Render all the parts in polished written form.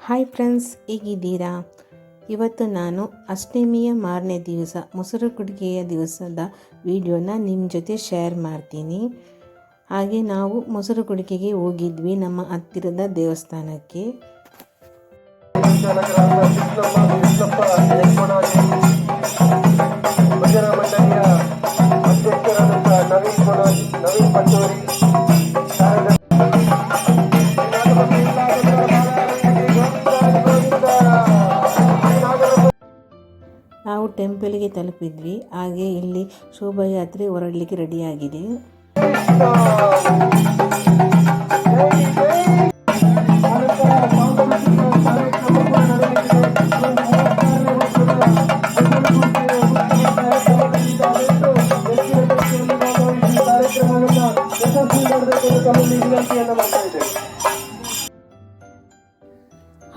Hi friends, ಹೇಗಿದ್ದೀರಾ? ಇವತ್ತು ನಾನು ಅಷ್ಟಮಿಯ ಮಾರನೇ ದಿವಸ ಮೊಸರು ಕುಡಿಕೆಯ ದಿವಸದ ವಿಡಿಯೋನ ನಿಮ್ಮ ಜೊತೆ ಶೇರ್ ಮಾಡ್ತೀನಿ. ಹಾಗೆ ನಾವು ಮೊಸರು ಕುಡಿಕೆಗೆ ಹೋಗಿದ್ವಿ ನಮ್ಮ ಹತ್ತಿರದ ದೇವಸ್ಥಾನಕ್ಕೆ. ನಾವು ಟೆಂಪಲ್ಗೆ ತಲುಪಿದ್ವಿ. ಹಾಗೆ ಇಲ್ಲಿ ಶೋಭಾಯಾತ್ರೆ ಹೊರಡಲಿಕ್ಕೆ ರೆಡಿಯಾಗಿದೆ.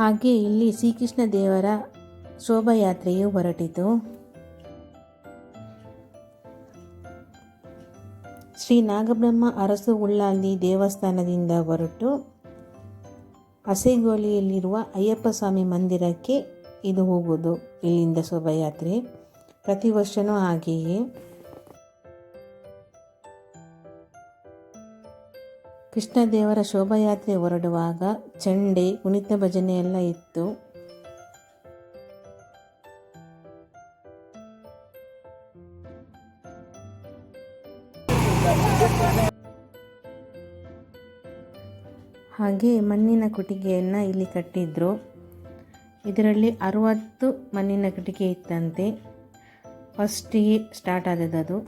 ಹಾಗೆ ಇಲ್ಲಿ ಶ್ರೀಕೃಷ್ಣ ದೇವರ ಶೋಭಾಯಾತ್ರೆಯು ಹೊರಟಿತು. ಶ್ರೀ ನಾಗಬ್ರಹ್ಮ ಅರಸು ಉಳ್ಳಾಲಿ ದೇವಸ್ಥಾನದಿಂದ ಹೊರಟು ಹಸೆಗೋಲಿಯಲ್ಲಿರುವ ಅಯ್ಯಪ್ಪ ಸ್ವಾಮಿ ಮಂದಿರಕ್ಕೆ ಇದು ಹೋಗೋದು. ಇಲ್ಲಿಂದ ಶೋಭಾಯಾತ್ರೆ ಪ್ರತಿ ವರ್ಷವೂ ಹಾಗೆಯೇ. ಕೃಷ್ಣ ದೇವರ ಶೋಭಾಯಾತ್ರೆ ಹೊರಡುವಾಗ ಚಂಡೆ, ಕುಣಿತ, ಭಜನೆ ಎಲ್ಲ ಇತ್ತು. ಹಾಗೆ ಮಣ್ಣಿನ ಕುಟಿಗೆಯನ್ನು ಇಲ್ಲಿ ಕಟ್ಟಿದ್ರು. ಇದರಲ್ಲಿ 60 ಮಣ್ಣಿನ ಕುಟಿಗೆ ಇತ್ತಂತೆ. ಫಸ್ಟಿಗೆ ಸ್ಟಾರ್ಟ್ ಆದದ್ದು.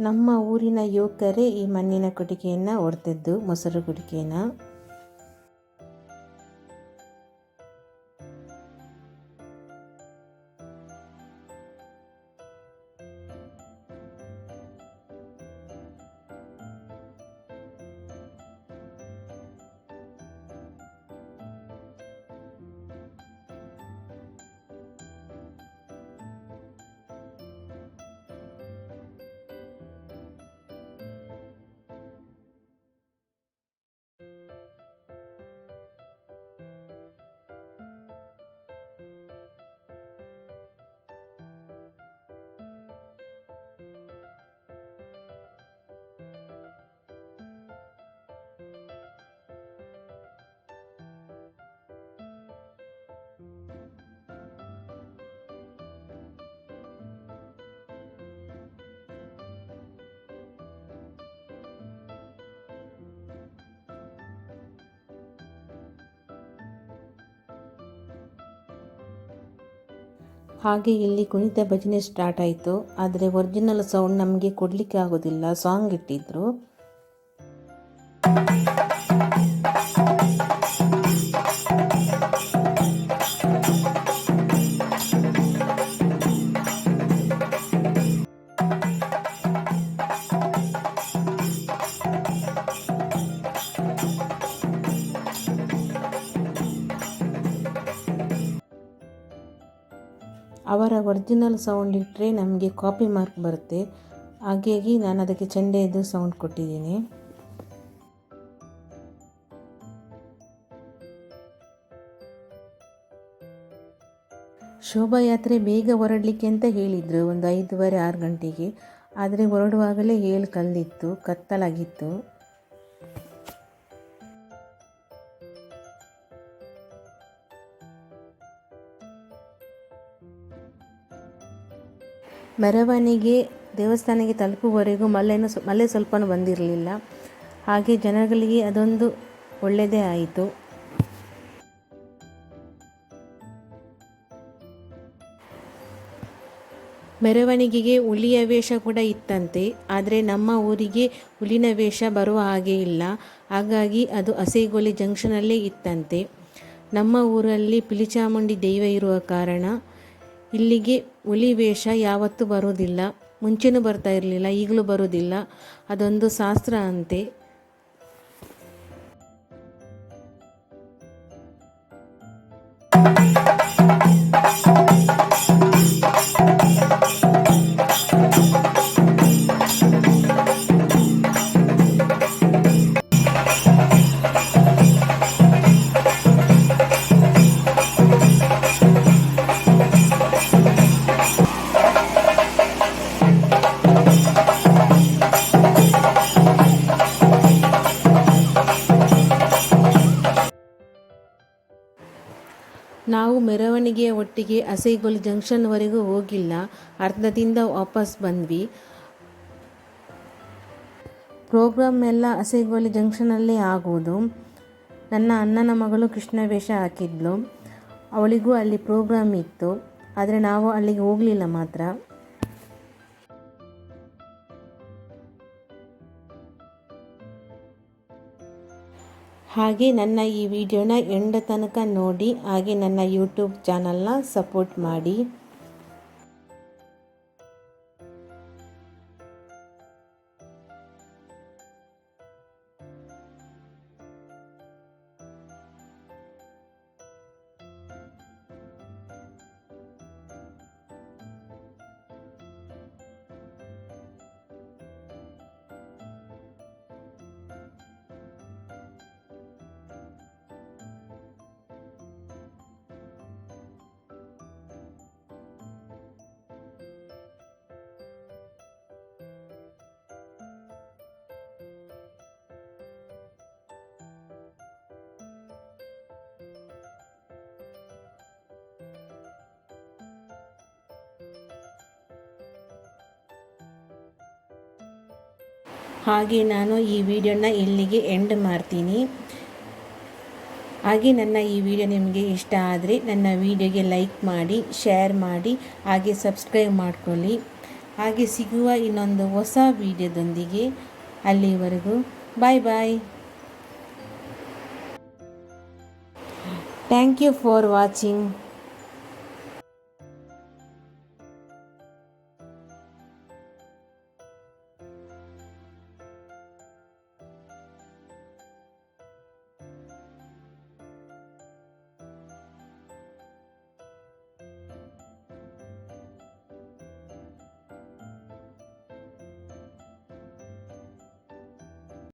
ನಮ್ಮ ಊರಿನ ಯುವಕರೇ ಈ ಮಣ್ಣಿನ ಕುಟಿಕೆಯನ್ನು ಹೊಡ್ತಿದ್ದು, ಮೊಸರು ಕುಟಿಕೆನ. ಹಾಗೆ ಇಲ್ಲಿ ಕುಣಿತ ಭಜನೆ ಸ್ಟಾರ್ಟ್ ಆಯಿತು. ಆದರೆ ಒರಿಜಿನಲ್ ಸೌಂಡ್ ನಮಗೆ ಕೊಡಲಿಕ್ಕೆ ಆಗೋದಿಲ್ಲ, ಸಾಂಗ್ ಇಟ್ಟಿದ್ರು. ಅವರ ಒರಿಜಿನಲ್ ಸೌಂಡ್ ಇಟ್ಟರೆ ನಮಗೆ ಕಾಪಿ ಮಾರ್ಕ್ ಬರುತ್ತೆ. ಹಾಗಾಗಿ ನಾನು ಅದಕ್ಕೆ ಚೆಂಡೆದು ಸೌಂಡ್ ಕೊಟ್ಟಿದ್ದೀನಿ. ಶೋಭಾಯಾತ್ರೆ ಬೇಗ ಹೊರಡಲಿಕ್ಕೆ ಅಂತ ಹೇಳಿದರು, ಒಂದು 5:30-6 ಗಂಟೆಗೆ. ಆದರೆ ಹೊರಡುವಾಗಲೇ ಕಲ್ಲಿತ್ತು, ಕತ್ತಲಾಗಿತ್ತು. ಮೆರವಣಿಗೆ ದೇವಸ್ಥಾನಕ್ಕೆ ತಲುಪುವವರೆಗೂ ಮಳೆ ಸ್ವಲ್ಪ ಬಂದಿರಲಿಲ್ಲ. ಹಾಗೆ ಜನಗಳಿಗೆ ಅದೊಂದು ಒಳ್ಳೆಯದೇ ಆಯಿತು. ಮೆರವಣಿಗೆಗೆ ಹುಲಿಯ ವೇಷ ಕೂಡ ಇತ್ತಂತೆ. ಆದರೆ ನಮ್ಮ ಊರಿಗೆ ಹುಲಿನ ವೇಷ ಬರುವ ಹಾಗೆ ಇಲ್ಲ. ಹಾಗಾಗಿ ಅದು ಹಸೆಗೋಲಿ ಜಂಕ್ಷನಲ್ಲೇ ಇತ್ತಂತೆ. ನಮ್ಮ ಊರಲ್ಲಿ ಪಿಲಿಚಾಮುಂಡಿ ದೈವ ಇರುವ ಕಾರಣ ಇಲ್ಲಿಗೆ ಹುಲಿ ವೇಷ ಯಾವತ್ತೂ ಬರೋದಿಲ್ಲ. ಮುಂಚೆನೂ ಬರ್ತಾ ಇರಲಿಲ್ಲ, ಈಗಲೂ ಬರೋದಿಲ್ಲ. ಅದೊಂದು ಶಾಸ್ತ್ರ ಅಂತೆ. ಮೆರವಣಿಗೆಯ ಒಟ್ಟಿಗೆ ಅಸೈಗೊಳಿ ಜಂಕ್ಷನ್ವರೆಗೂ ಹೋಗಿಲ್ಲ, ಅರ್ಧದಿಂದ ವಾಪಸ್ ಬಂದ್ವಿ. ಪ್ರೋಗ್ರಾಮ್ ಎಲ್ಲ ಅಸೈಗೊಳಿ ಜಂಕ್ಷನಲ್ಲೇ ಆಗೋದು. ನನ್ನ ಅಣ್ಣನ ಮಗಳು ಕೃಷ್ಣ ವೇಷ ಹಾಕಿದ್ಲು, ಅವಳಿಗೂ ಅಲ್ಲಿ ಪ್ರೋಗ್ರಾಮ್ ಇತ್ತು, ಆದರೆ ನಾವು ಅಲ್ಲಿಗೆ ಹೋಗಲಿಲ್ಲ ಮಾತ್ರ. ಹಾಗೆ ನನ್ನ ಈ ವಿಡಿಯೋನ ಎಂಡ್ ತನಕ ನೋಡಿ, ಹಾಗೆ ನನ್ನ ಯೂಟ್ಯೂಬ್ ಚಾನಲ್ನ ಸಪೋರ್ಟ್ ಮಾಡಿ. ಹಾಗೆ ನಾನು ಈ ವಿಡಿಯೋನ ಇಲ್ಲಿಗೆ ಎಂಡ್ ಮಾಡ್ತೀನಿ. ಹಾಗೆ ನನ್ನ ಈ ವಿಡಿಯೋ ನಿಮಗೆ ಇಷ್ಟ ಆದರೆ ನನ್ನ ವಿಡಿಯೋಗೆ ಲೈಕ್ ಮಾಡಿ, ಶೇರ್ ಮಾಡಿ, ಹಾಗೆ ಸಬ್ಸ್ಕ್ರೈಬ್ ಮಾಡ್ಕೊಳ್ಳಿ. ಹಾಗೆ ಸಿಗುವ ಇನ್ನೊಂದು ಹೊಸ ವಿಡಿಯೋದೊಂದಿಗೆ. ಅಲ್ಲಿವರೆಗೂ bye bye. Thank you for watching.